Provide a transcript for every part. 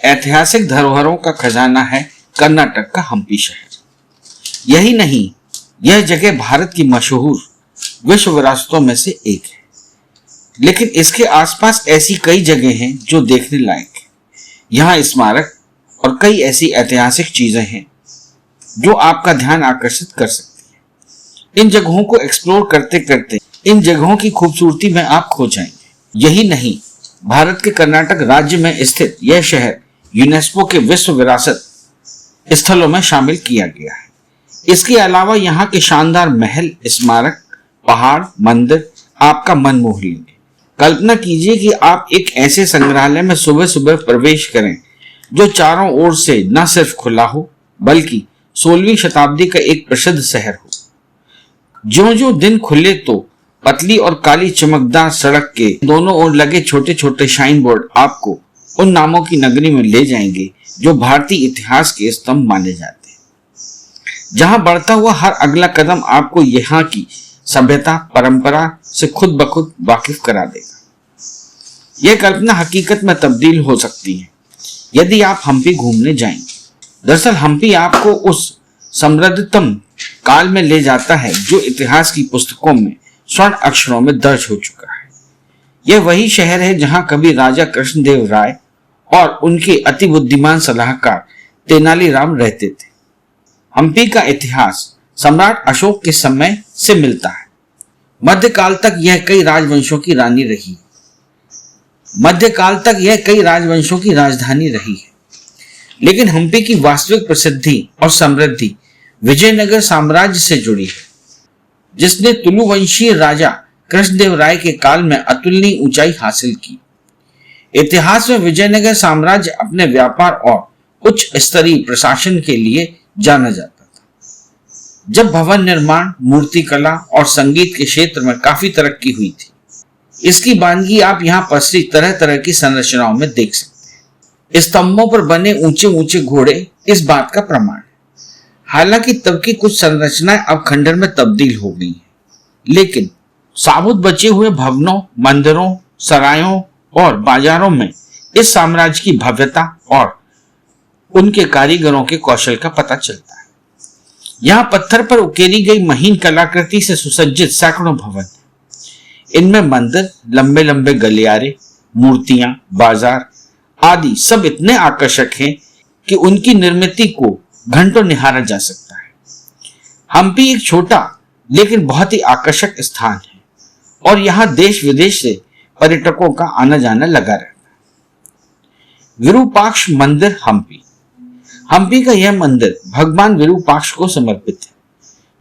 ऐतिहासिक धरोहरों का खजाना है कर्नाटक का हम्पी शहर। यही नहीं, यह जगह भारत की मशहूर विश्व विरासतों में से एक है। लेकिन इसके आसपास ऐसी कई जगह हैं जो देखने लायक है। यहाँ स्मारक और कई ऐसी ऐतिहासिक चीजें हैं जो आपका ध्यान आकर्षित कर सकती हैं। इन जगहों को एक्सप्लोर करते करते इन जगहों की खूबसूरती में आप खो जाएंगे। यही नहीं, भारत के कर्नाटक राज्य में स्थित यह शहर यूनेस्को के विश्व विरासत स्थलों में शामिल किया गया है। इसके अलावा यहाँ के शानदार महल, स्मारक, पहाड़, मंदिर आपका मन मोह लेंगे। कल्पना कीजिए कि आप एक ऐसे संग्रहालय में सुबह सुबह प्रवेश करें जो चारों ओर से न सिर्फ खुला हो बल्कि 16वीं शताब्दी का एक प्रसिद्ध शहर हो। ज्यों-ज्यों दिन खुले तो पतली और काली चमकदार सड़क के दोनों ओर लगे छोटे छोटे शाइन बोर्ड आपको उन नामों की नगरी में ले जाएंगे जो भारतीय इतिहास के स्तंभ माने जाते हैं। जहां बढ़ता हुआ हर अगला कदम आपको यहाँ की सभ्यता, परंपरा से खुद ब खुद वाकिफ करा देगा। यह कल्पना हकीकत में तब्दील हो सकती है यदि आप हम्पी घूमने जाएंगे। दरअसल हम्पी आपको उस समृद्धतम काल में ले जाता है जो इतिहास की पुस्तकों में स्वर्ण अक्षरों में दर्ज हो चुका है। यह वही शहर है जहां कभी राजा कृष्णदेव राय और उनके अति बुद्धिमान सलाहकार तेनालीराम रहते थे। हम्पी का इतिहास सम्राट अशोक के समय से मिलता है। मध्यकाल तक यह कई राजवंशों की रानी रही। मध्यकाल तक यह कई राजवंशों की राजधानी रही है। लेकिन हम्पी की वास्तविक प्रसिद्धि और समृद्धि विजयनगर साम्राज्य से जुड़ी है, जिसने तुलु वंशीय राजा कृष्णदेव राय के काल में अतुलनीय ऊंचाई हासिल की। इतिहास में विजयनगर साम्राज्य अपने व्यापार और उच्च स्तरीय प्रशासन के लिए जाना जाता था। जब भवन निर्माण, मूर्तिकला और संगीत के क्षेत्र में काफी तरक्की हुई थी। इसकी बानगी आप यहाँ पसरी तरह तरह की संरचनाओं में देख सकते हैं। स्तंभों पर बने ऊंचे ऊंचे घोड़े इस बात का प्रमाण है। हालांकि तब की कुछ संरचनाएं अब खंडर में तब्दील हो गई हैं, लेकिन साबुत बचे हुए भवनों, मंदिरों, सरायों और बाजारों में इस साम्राज्य की भव्यता और उनके कारीगरों के कौशल का पता चलता है। यहाँ पत्थर पर उकेरी गई महीन कलाकृति से सुसज्जित सैकड़ों भवन हैं। इनमें मंदिर, लंबे लंबे गलियारे, मूर्तियां, बाजार आदि सब इतने आकर्षक हैं कि उनकी निर्मित को घंटों निहारा जा सकता है। हम्पी एक छोटा लेकिन बहुत ही आकर्षक स्थान है और यहाँ देश विदेश से पर्यटकों का आना जाना लगा रहता है। विरूपाक्ष मंदिर हम्पी। हम्पी का यह मंदिर भगवान विरूपाक्ष को समर्पित है,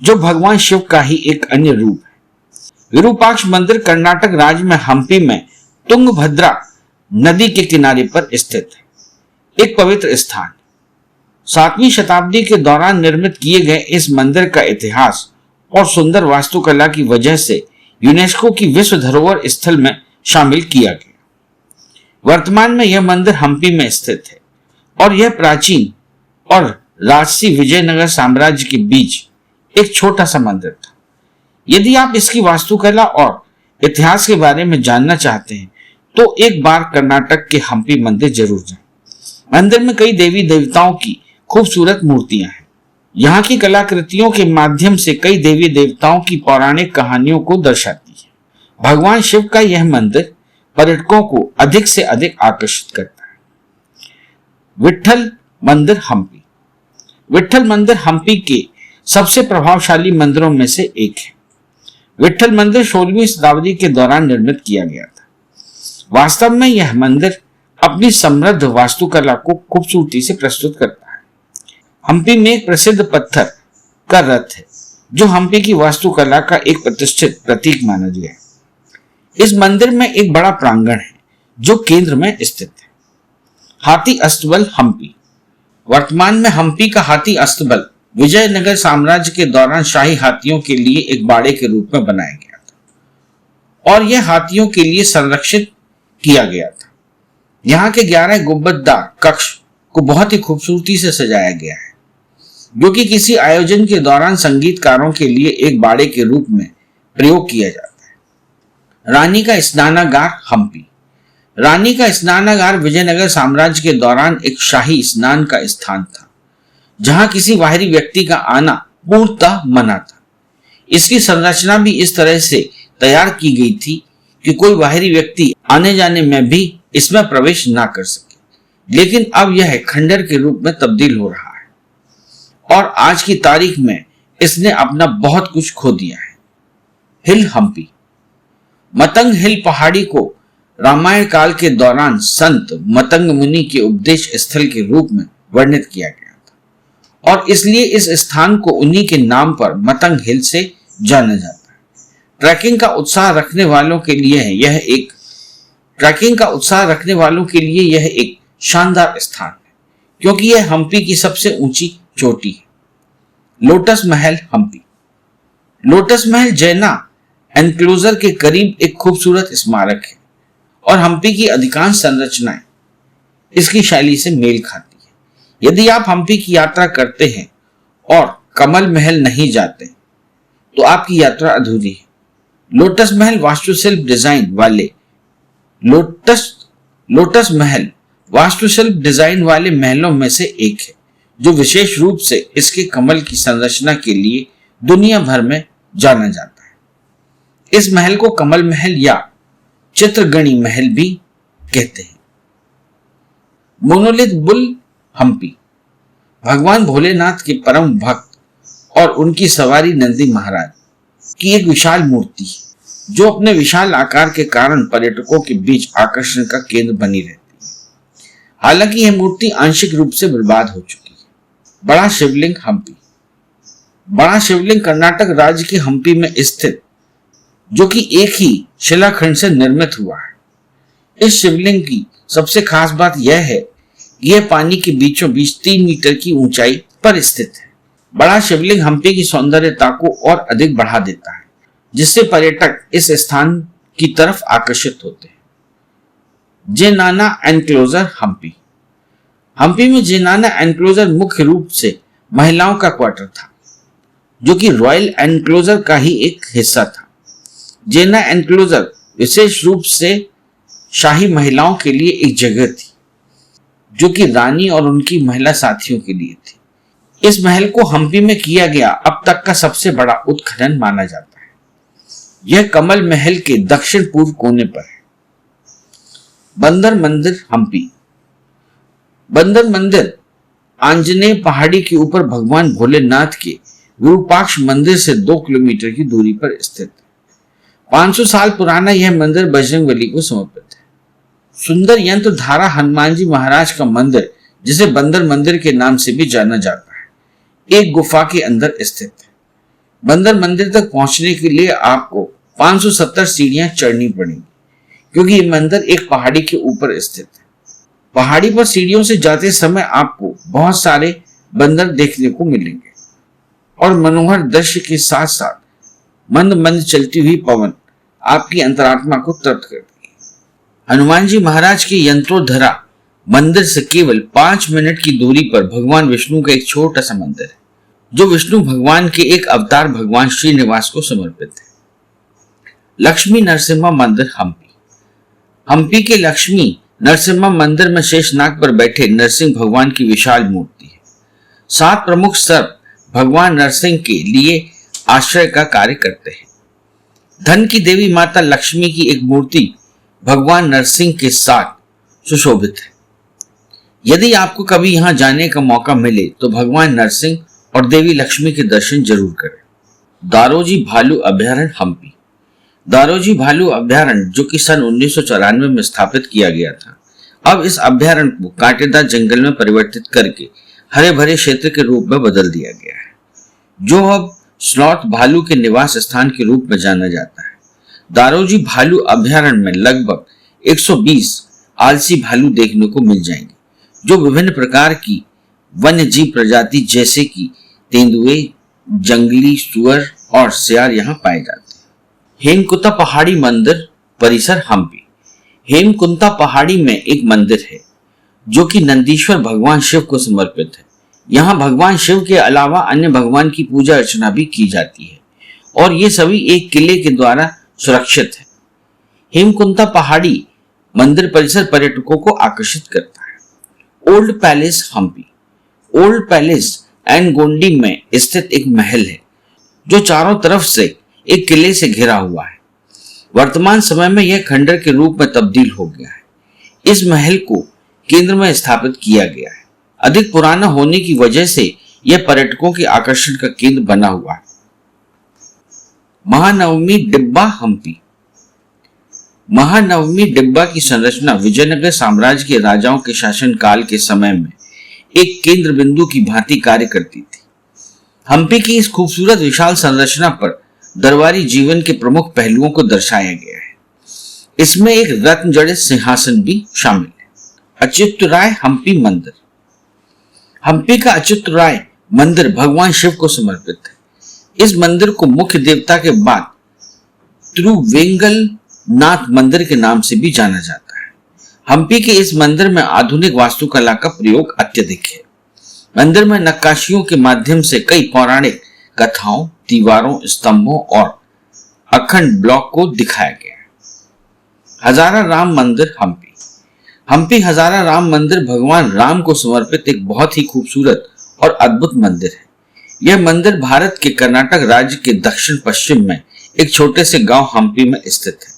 जो भगवान शिव का ही एक अन्य रूप है। विरूपाक्ष मंदिर कर्नाटक राज्य में हम्पी में तुंगभद्रा नदी के किनारे पर स्थित है, एक पवित्र स्थान। 7वीं शताब्दी के दौरान निर्मित किए गए इस मंदिर का इतिहास और सुंदर वास्तुकला की वजह से यूनेस्को की विश्व धरोहर स्थल में शामिल किया गया। वर्तमान में यह मंदिर हम्पी में स्थित है और यह प्राचीन और राजसी विजयनगर साम्राज्य के बीच एक छोटा सा मंदिर था। यदि आप इसकी वास्तुकला और इतिहास के बारे में जानना चाहते हैं तो एक बार कर्नाटक के हम्पी मंदिर जरूर जाएं। मंदिर में कई देवी देवताओं की खूबसूरत मूर्तियां हैं। यहाँ की कलाकृतियों के माध्यम से कई देवी देवताओं की पौराणिक कहानियों को दर्शाती है। भगवान शिव का यह मंदिर पर्यटकों को अधिक से अधिक आकर्षित करता है। विट्ठल मंदिर हम्पी। विट्ठल मंदिर हम्पी के सबसे प्रभावशाली मंदिरों में से एक है। विट्ठल मंदिर 16वीं शताब्दी के दौरान निर्मित किया गया था। वास्तव में यह मंदिर अपनी समृद्ध वास्तुकला को खूबसूरती से प्रस्तुत करता है। हम्पी में एक प्रसिद्ध पत्थर का रथ है जो हम्पी की वास्तुकला का एक प्रतिष्ठित प्रतीक माना गया है। इस मंदिर में एक बड़ा प्रांगण है जो केंद्र में स्थित है। हाथी अस्तबल हम्पी। वर्तमान में हम्पी का हाथी अस्तबल विजयनगर साम्राज्य के दौरान शाही हाथियों के लिए एक बाड़े के रूप में बनाया गया था और यह हाथियों के लिए संरक्षित किया गया था। यहाँ के 11 गुंबददार कक्ष को बहुत ही खूबसूरती से सजाया गया है, जो कि किसी आयोजन के दौरान संगीतकारों के लिए एक बाड़े के रूप में प्रयोग किया जाता है। रानी का स्नानागार हम्पी। रानी का स्नानागार विजयनगर साम्राज्य के दौरान एक शाही स्नान का स्थान था, जहां किसी बाहरी व्यक्ति का आना पूर्णतः मना था। इसकी संरचना भी इस तरह से तैयार की गई थी कि कोई बाहरी व्यक्ति आने जाने में भी इसमें प्रवेश ना कर सके। लेकिन अब यह खंडर के रूप में तब्दील हो रहा है और आज की तारीख में इसने अपना बहुत कुछ खो दिया है। हिल हम्पी। मतंग हिल पहाड़ी को रामायण काल के दौरान संत मतंग मुनि के उपदेश स्थल के रूप में वर्णित किया गया था और इसलिए इस स्थान को उन्हीं के नाम पर मतंग हिल से जाना जाता है। ट्रैकिंग का उत्साह रखने वालों के लिए यह एक शानदार स्थान है, क्योंकि यह हम्पी की सबसे ऊंची चोटी है। लोटस महल हम्पी। लोटस महल जैना एनक्लोजर के करीब एक खूबसूरत स्मारक है और हम्पी की अधिकांश संरचनाएं इसकी शैली से मेल खाती है। यदि आप हम्पी की यात्रा करते हैं और कमल महल नहीं जाते तो आपकी यात्रा अधूरी है। लोटस महल वास्तुशिल्प डिजाइन वाले महलों में से एक है, जो विशेष रूप से इसके कमल की संरचना के लिए दुनिया भर में जाना जाता है। इस महल को कमल महल या चित्रगणी महल भी कहते हैं। Monolith bull Hampi. भगवान भोलेनाथ के परम भक्त और उनकी सवारी नंदी महाराज की एक विशाल मूर्ति है, जो अपने विशाल आकार के कारण पर्यटकों के बीच आकर्षण का केंद्र बनी रहती है। हालांकि यह मूर्ति आंशिक रूप से बर्बाद हो चुकी है। बड़ा शिवलिंग हम्पी। बड़ा शिवलिंग कर्नाटक राज्य के हम्पी में स्थित, जो कि एक ही शिलाखंड से निर्मित हुआ है। इस शिवलिंग की सबसे खास बात यह है कि यह पानी के बीचों बीच 3 मीटर की ऊंचाई पर स्थित है। बड़ा शिवलिंग हम्पी की सौंदर्यता को और अधिक बढ़ा देता है, जिससे पर्यटक इस स्थान की तरफ आकर्षित होते हैं। जेनाना एनक्लोजर हम्पी। हम्पी में जेनाना एनक्लोजर मुख्य रूप से महिलाओं का क्वार्टर था, जो कि रॉयल एनक्लोजर का ही एक हिस्सा था। जेना एनक्लोजर विशेष रूप से शाही महिलाओं के लिए एक जगह थी, जो कि रानी और उनकी महिला साथियों के लिए थी। इस महल को हम्पी में किया गया अब तक का सबसे बड़ा उत्खनन माना जाता है। यह कमल महल के दक्षिण पूर्व कोने पर है। बंदर मंदिर हम्पी। बंदर मंदिर आंजनेय पहाड़ी के ऊपर भगवान भोलेनाथ के विरूपाक्ष मंदिर से 2 किलोमीटर की दूरी पर स्थित है। 500 साल पुराना यह मंदिर बजरंगबली को समर्पित है। सुंदर यंत्र धारा हनुमान जी महाराज का मंदिर, जिसे बंदर मंदिर के नाम से भी जाना जाता है, एक गुफा के अंदर स्थित है। बंदर मंदिर तक पहुंचने के लिए आपको 570 सीढ़ियां चढ़नी पड़ेंगी, क्योंकि यह मंदिर एक पहाड़ी के ऊपर स्थित है। पहाड़ी पर सीढ़ियों से जाते समय आपको बहुत सारे बंदर देखने को मिलेंगे और मनोहर दृश्य के साथ साथ मंद मंद चलती हुई पवन आपकी अंतरात्मा को तृप्त करती है। हनुमान जी महाराज के यंत्रोधरा मंदिर से केवल 5 मिनट की दूरी पर भगवान विष्णु का एक छोटा सा मंदिर है, जो विष्णु भगवान के एक अवतार भगवान श्रीनिवास को समर्पित है। लक्ष्मी नरसिम्हा मंदिर हम्पी। हम्पी के लक्ष्मी नरसिम्हा मंदिर में शेषनाग पर बैठे नरसिंह भगवान की विशाल मूर्ति है। 7 प्रमुख सर्प भगवान नरसिंह के लिए आश्रय का कार्य करते हैं। धन की देवी माता लक्ष्मी की एक मूर्ति भगवान नरसिंह के साथ सुशोभित है। यदि आपको कभी यहां जाने का मौका मिले तो भगवान नरसिंह और देवी लक्ष्मी के दर्शन जरूर करें। दारोजी भालू अभयारण्य हम्पी। दारोजी भालू अभयारण्य, जो कि सन 1994 में स्थापित किया गया था, अब इस अभयारण्य को कांटेदार जंगल में परिवर्तित करके हरे भरे क्षेत्र के रूप में बदल दिया गया है, जो अब स्लॉथ भालू के निवास स्थान के रूप में जाना जाता है। दारोजी भालू अभयारण्य में लगभग 120 आलसी भालू देखने को मिल जाएंगे, जो विभिन्न प्रकार की वन्य जीव प्रजाति जैसे कि तेंदुए, जंगली सुअर और सियार यहाँ पाए जाते हैं। हेमकुंता पहाड़ी मंदिर परिसर हम्पी। हेमकुंता पहाड़ी में एक मंदिर है, जो कि नंदीश्वर भगवान शिव को समर्पित है। यहाँ भगवान शिव के अलावा अन्य भगवान की पूजा अर्चना भी की जाती है और ये सभी एक किले के द्वारा सुरक्षित है। हेमकुंता पहाड़ी मंदिर परिसर पर्यटकों को आकर्षित करता है। Old palace Hampi. Old palace and गोंडी में स्थित एक महल है जो चारों तरफ से एक किले से घिरा हुआ है। वर्तमान समय में यह खंडर के रूप में तब्दील हो गया है। इस महल को केंद्र में स्थापित किया गया है। अधिक पुराना होने की वजह से यह पर्यटकों के आकर्षण का केंद्र बना हुआ है। महानवमी डिब्बा हम्पी। महानवमी डिब्बा की संरचना विजयनगर साम्राज्य के राजाओं के शासनकाल के समय में एक केंद्र बिंदु की भांति कार्य करती थी। हम्पी की इस खूबसूरत विशाल संरचना पर दरबारी जीवन के प्रमुख पहलुओं को दर्शाया गया है। इसमें एक रत्न जड़ित सिंहासन भी शामिल है। अच्युतराय हम्पी मंदिर। हम्पी का अच्युतराय मंदिर भगवान शिव को समर्पित है। इस मंदिर को मुख्य देवता के बाद तिरुवेंगल नाथ मंदिर के नाम से भी जाना जाता है। हम्पी के इस मंदिर में आधुनिक वास्तुकला का प्रयोग अत्यधिक है। मंदिर में नक्काशियों के माध्यम से कई पौराणिक कथाओं, दीवारों, स्तंभों और अखंड ब्लॉक को दिखाया गया है। हजारा राम मंदिर हम्पी। हम्पी हजारा राम मंदिर भगवान राम को समर्पित एक बहुत ही खूबसूरत और अद्भुत मंदिर है। यह मंदिर भारत के कर्नाटक राज्य के दक्षिण पश्चिम में एक छोटे से गांव हम्पी में स्थित है।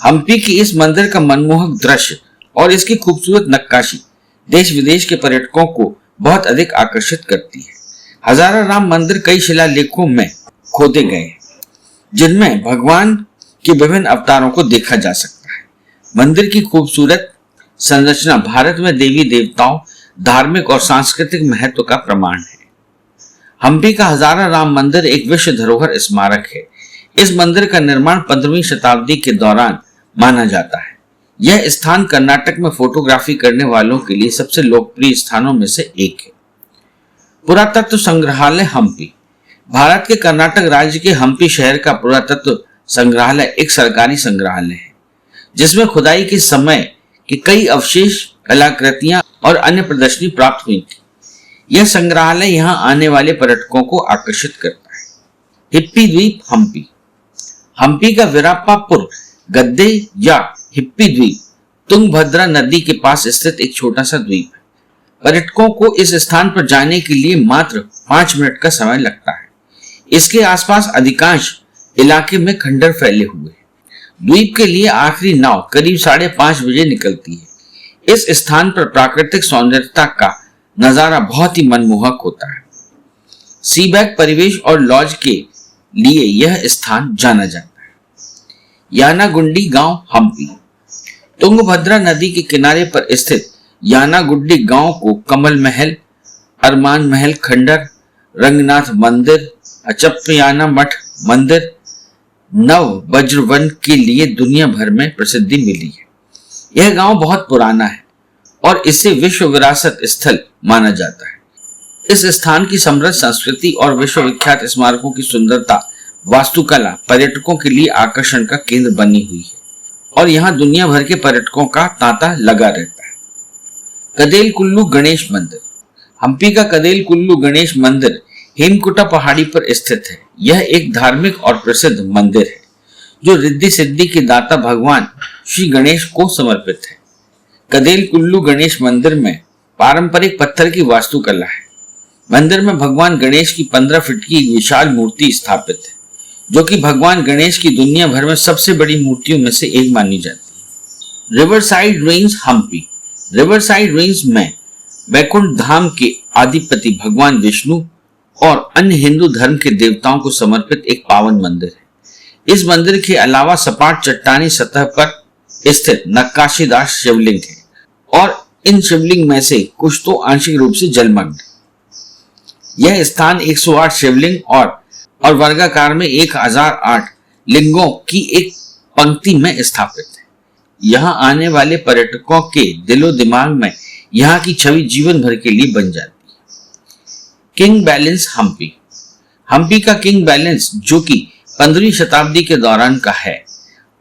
हम्पी की इस मंदिर का मनमोहक दृश्य और इसकी खूबसूरत नक्काशी देश विदेश के पर्यटकों को बहुत अधिक आकर्षित करती है। हजारा राम मंदिर कई शिलालेखों में खोदे गए हैं जिनमें भगवान के विभिन्न अवतारों को देखा जा सकता है। मंदिर की खूबसूरत संरचना भारत में देवी देवताओं, धार्मिक और सांस्कृतिक महत्व का प्रमाण है। हम्पी का हजारा राम मंदिर एक विश्व धरोहर स्मारक है। इस मंदिर का निर्माण 15वीं शताब्दी के दौरान माना जाता है। यह स्थान कर्नाटक में फोटोग्राफी करने वालों के लिए सबसे लोकप्रिय स्थानों में से एक है। पुरातत्व संग्रहालय हम्पी। भारत के कर्नाटक राज्य के हम्पी शहर का पुरातत्व संग्रहालय एक सरकारी संग्रहालय है जिसमें खुदाई के समय के कई अवशेष, कलाकृतियां और अन्य प्रदर्शनी प्राप्त हुई थी। यह संग्रहालय यहां आने वाले पर्यटकों को आकर्षित करता है। हिप्पी द्वीप हम्पी। हम्पी का वीराप्पापुर गद्दे या हिप्पी द्वीप तुंगभद्रा नदी के पास स्थित एक छोटा सा द्वीप है। पर्यटकों को इस स्थान पर जाने के लिए मात्र 5 मिनट का समय लगता है। इसके आसपास अधिकांश इलाके में खंडर फैले हुए हैं। द्वीप के लिए आखिरी नाव करीब 5:30 बजे निकलती है। इस स्थान पर प्राकृतिक सौंदर्यता का नजारा बहुत ही मनमोहक होता है। सीबैक परिवेश और लॉज के लिए यह स्थान जाना जाता है। यानागुंडी गांव हम्पी। तुंगभद्रा नदी के किनारे पर स्थित यानागुंडी गांव को कमल महल, अरमान महल खंडर, रंगनाथ मंदिर, अचप्पयाना मठ मंदिर, नव वज्रवन के लिए दुनिया भर में प्रसिद्धि मिली है। यह गांव बहुत पुराना है और इसे विश्व विरासत स्थल माना जाता है। इस स्थान की समृद्ध संस्कृति और विश्वविख्यात स्मारकों की सुंदरता, वास्तुकला पर्यटकों के लिए आकर्षण का केंद्र बनी हुई है और यहाँ दुनिया भर के पर्यटकों का तांता लगा रहता है। कदेल कुल्लू गणेश मंदिर। हम्पी का कदेल कुल्लू गणेश मंदिर हेमकुटा पहाड़ी पर स्थित है। यह एक धार्मिक और प्रसिद्ध मंदिर है जो रिद्धि सिद्धि के दाता भगवान श्री गणेश को समर्पित है। कदेल कुल्लू गणेश मंदिर में पारंपरिक पत्थर की वास्तुकला है। मंदिर में भगवान गणेश की 15 फीट की एक विशाल मूर्ति स्थापित है जो कि भगवान गणेश की दुनिया भर में सबसे बड़ी मूर्तियों में से एक मानी जाती है। Riverside range Hampi. Riverside range में वैकुंठ धाम के आदिपति भगवान विष्णु और अन्य हिंदू धर्म के देवताओं को समर्पित एक पावन मंदिर है। इस मंदिर के अलावा सपाट चट्टानी सतह पर स्थित नक्काशीदार शिवलिंग है और इन शिवलिंग में से कुछ तो आंशिक रूप से जलमग्न है। यह स्थान 108 शिवलिंग और वर्गाकार में 1008 लिंगों की एक पंक्ति में स्थापित है। यहाँ आने वाले पर्यटकों के दिलो दिमाग में यहाँ की छवि जीवन भर के लिए बन जाती है। King balance Hampi. हम्पी का किंग बैलेंस जो कि 15वीं शताब्दी के दौरान का है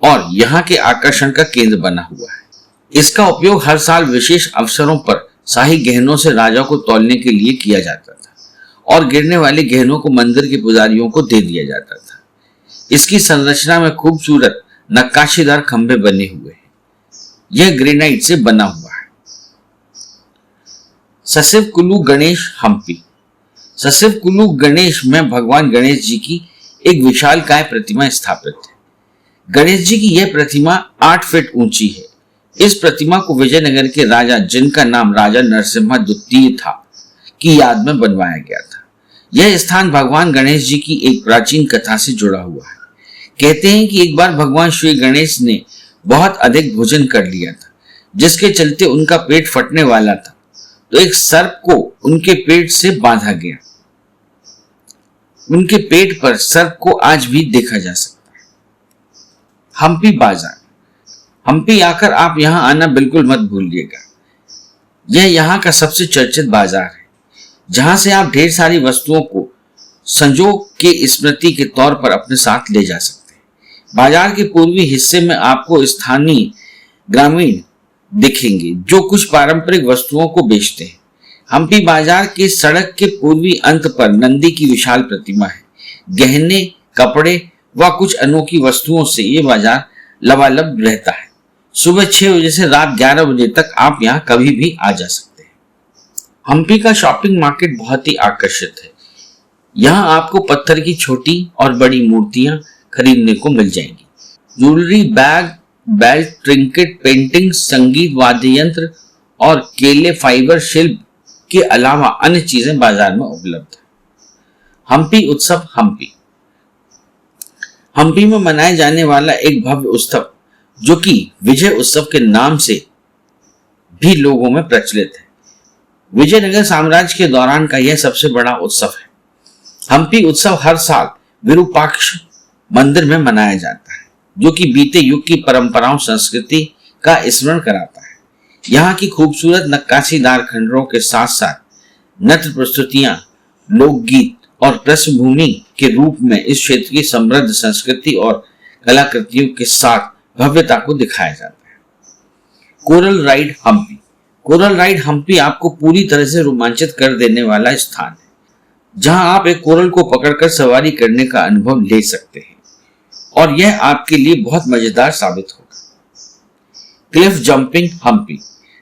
और यहाँ के आकर्षण का केंद्र बना हुआ है। इसका उपयोग हर साल विशेष अवसरों पर शाही गहनों से राजा को तौलने के लिए किया जाता था और गिरने वाले गहनों को मंदिर के पुजारियों को दे दिया जाता था। इसकी संरचना में खूबसूरत नक्काशीदार खंभे बने हुए हैं। यह ग्रेनाइट से बना हुआ है। ससिवकुलु गणेश हम्पी। ससिवकुलु गणेश में भगवान गणेश जी की एक विशालकाय प्रतिमा स्थापित है। गणेश जी की यह प्रतिमा 8 फीट ऊंची है। इस प्रतिमा को विजयनगर के राजा, जिनका नाम राजा नरसिम्हा द्वितीय था, की याद में बनवाया गया था। यह स्थान भगवान गणेश जी की एक प्राचीन कथा से जुड़ा हुआ है। कहते हैं कि एक बार भगवान श्री गणेश ने बहुत अधिक भोजन कर लिया था, जिसके चलते उनका पेट फटने वाला था, तो एक सर्प को उनके पेट से बांधा गया। उनके पेट पर सर्प को आज भी देखा जा सकता है। हम्पी बाजार। हम्पी आकर आप यहां आना बिल्कुल मत भूलिएगा। यह यहाँ का सबसे चर्चित बाजार है, जहां से आप ढेर सारी वस्तुओं को संजोग के स्मृति के तौर पर अपने साथ ले जा सकते हैं। बाजार के पूर्वी हिस्से में आपको स्थानीय ग्रामीण दिखेंगे, जो कुछ पारंपरिक वस्तुओं को बेचते हैं। हम्पी बाजार के सड़क के पूर्वी अंत पर नंदी की विशाल प्रतिमा है। गहने, कपड़े व कुछ अनोखी वस्तुओं से ये बाजार लबालब रहता है। सुबह 6 बजे से रात 11 बजे तक आप यहाँ कभी भी आ जा सकते हैं। हम्पी का शॉपिंग मार्केट बहुत ही आकर्षित है। यहाँ आपको पत्थर की छोटी और बड़ी मूर्तियां खरीदने को मिल जाएंगी। Jewellery, bag, belt, trinket, painting, संगीत वाद्य यंत्र और केले, फाइबर, शिल्प के अलावा अन्य चीजें बाजार में उपलब्ध है। हम्पी उत्सव। हम्पी में मनाए जाने वाला एक भव्य उत्सव, जो कि विजय उत्सव के नाम से भी लोगों में प्रचलित है। विजयनगर साम्राज्य के दौरान का यह सबसे बड़ा उत्सव है। हम्पी उत्सव हर साल विरूपाक्ष मंदिर में मनाया जाता है, जो कि बीते युग की परंपराओं, संस्कृति का स्मरण कराता है। यहाँ की खूबसूरत नक्काशीदार खंडरों के साथ साथ नृत्य प्रस्तुतियां, लोकगीत और पृष्ठभूमि के रूप में इस क्षेत्र की समृद्ध संस्कृति और कलाकृतियों के साथ भव्यता को दिखाया जाता है। Coral ride Hampi. Coral ride Hampi आपको पूरी तरह से रोमांचित कर देने वाला स्थान है, जहां आप एक कोरल को पकड़कर सवारी करने का अनुभव ले सकते हैं, और यह आपके लिए बहुत मजेदार साबित होगा। Cliff jumping Hampi.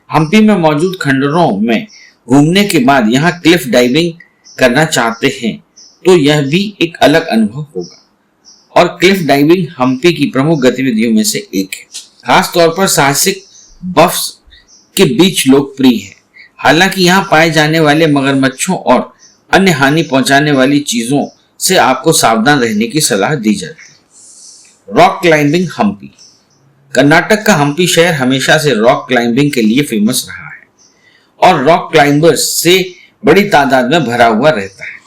हम्पी में मौजूद खंडरों में घूमने के बाद यहाँ क्लिफ डाइविंग करना चाहते हैं तो यह भी एक अलग अनुभव होगा, और क्लिफ डाइविंग हम्पी की प्रमुख गतिविधियों में से एक है। खास तौर पर साहसिक बफ्स के बीच लोकप्रिय है। हालांकि यहाँ पाए जाने वाले मगरमच्छों और अन्य हानि पहुंचाने वाली चीजों से आपको सावधान रहने की सलाह दी जाती है। Rock climbing Hampi. कर्नाटक का हम्पी शहर हमेशा से रॉक क्लाइंबिंग के लिए फेमस रहा है, और रॉक क्लाइंबर्स से बड़ी तादाद में भरा हुआ रहता है।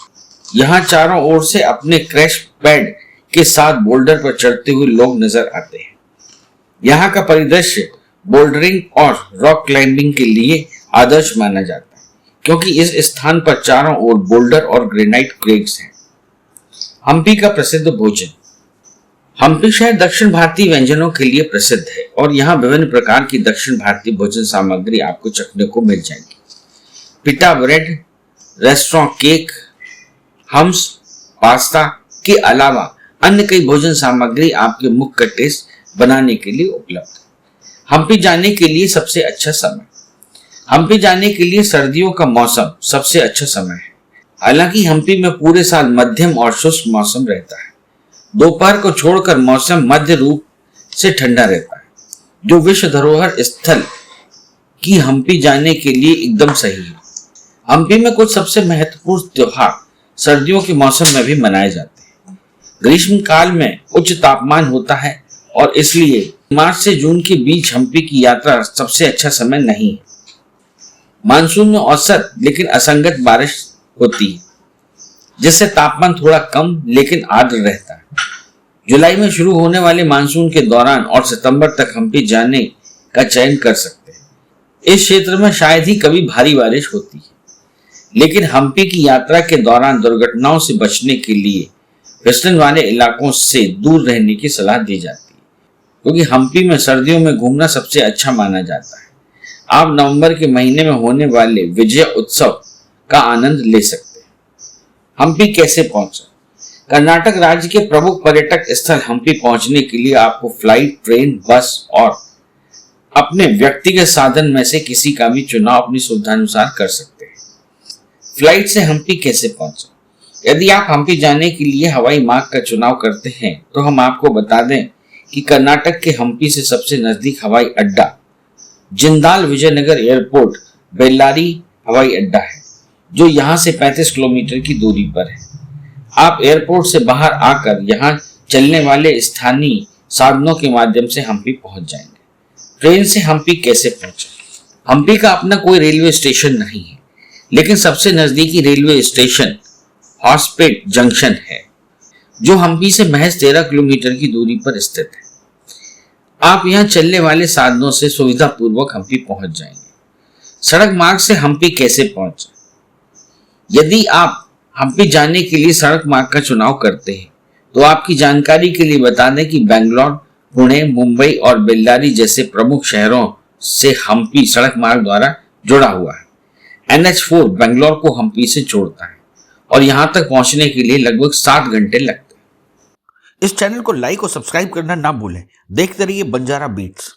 यहाँ चारों ओर से अपने क्रैश पैड के साथ बोल्डर पर चढ़ते हुए लोग नजर आते हैं। यहाँ का परिदृश्य बोल्डरिंग और रॉक क्लाइंबिंग के लिए आदर्श माना जाता है, क्योंकि इस स्थान पर चारों ओर बोल्डर और ग्रेनाइट क्रेग्स हैं। हम्पी का प्रसिद्ध भोजन। हम्पी शहर दक्षिण भारतीय व्यंजनों के लिए प्रसिद्ध है, और यहाँ विभिन्न प्रकार की दक्षिण भारतीय भोजन सामग्री आपको चखने को मिल जाएगी। पिटा bread, restaurant cake, hums, pasta के अलावा अन्य कई भोजन सामग्री आपके मुख का टेस्ट बनाने के लिए उपलब्ध है। हम्पी जाने के लिए सबसे अच्छा समय। हम्पी जाने के लिए सर्दियों का मौसम सबसे अच्छा समय है। हालांकि हम्पी में पूरे साल मध्यम और शुष्क मौसम रहता है। दोपहर को छोड़कर मौसम मध्य रूप से ठंडा रहता है, जो विश्व धरोहर स्थल की हम्पी जाने के लिए एकदम सही है। हम्पी में कुछ सबसे महत्वपूर्ण त्योहार सर्दियों के मौसम में भी मनाए जाते हैं। ग्रीष्म काल में उच्च तापमान होता है, और इसलिए मार्च से जून के बीच हम्पी की यात्रा सबसे अच्छा समय नहीं है। मानसून में औसत लेकिन असंगत बारिश होती है, जिससे तापमान थोड़ा कम लेकिन आर्द्र रहता है। जुलाई में शुरू होने वाले मानसून के दौरान और सितंबर तक हम्पी जाने का चयन कर सकते हैं। इस क्षेत्र में शायद ही कभी भारी बारिश होती है, लेकिन हम्पी की यात्रा के दौरान दुर्घटनाओं से बचने के लिए फिसलन वाले इलाकों से दूर रहने की सलाह दी जाती है, क्योंकि हम्पी में सर्दियों में घूमना सबसे अच्छा माना जाता है। आप नवंबर के महीने में होने वाले विजय उत्सव का आनंद ले सकते हैं। हम्पी कैसे पहुंचा? कर्नाटक राज्य के प्रमुख पर्यटक स्थल हम्पी पहुंचने के लिए आपको फ्लाइट, ट्रेन, बस और अपने व्यक्तिगत साधन में से किसी का भी चुनाव अपनी सुविधानुसार कर सकते हैं। फ्लाइट से हम्पी कैसे पहुंचे? यदि आप हम्पी जाने के लिए हवाई मार्ग का चुनाव करते हैं तो हम आपको बता दें कि कर्नाटक के हम्पी से सबसे नजदीक हवाई अड्डा जिंदाल विजयनगर एयरपोर्ट बेल्लारी हवाई अड्डा है, जो यहाँ से 35 किलोमीटर की दूरी पर है। आप एयरपोर्ट से बाहर आकर यहाँ चलने वाले स्थानीय साधनों के माध्यम से हम्पी पहुंच जाएंगे। ट्रेन से हम्पी कैसे पहुंचे? हम्पी का अपना कोई रेलवे स्टेशन नहीं है, लेकिन सबसे नजदीकी रेलवे स्टेशन हॉर्सपेट जंक्शन है, जो हम्पी से महज 13 किलोमीटर की दूरी पर स्थित है। आप यहाँ चलने वाले साधनों से सुविधापूर्वक हम्पी पहुंच जाएंगे। सड़क मार्ग से हम्पी कैसे पहुंचे? यदि आप हम्पी जाने के लिए सड़क मार्ग का चुनाव करते हैं तो आपकी जानकारी के लिए बता दें कि बेंगलोर, पुणे, मुंबई और बेल्लारी जैसे प्रमुख शहरों से हम्पी सड़क मार्ग द्वारा जुड़ा हुआ है। NH4 बेंगलोर को हम्पी से जोड़ता है और यहां तक पहुंचने के लिए लगभग 7 घंटे लगते हैं। इस चैनल को लाइक और सब्सक्राइब करना ना भूलें। देखते रहिए बंजारा बीट्स।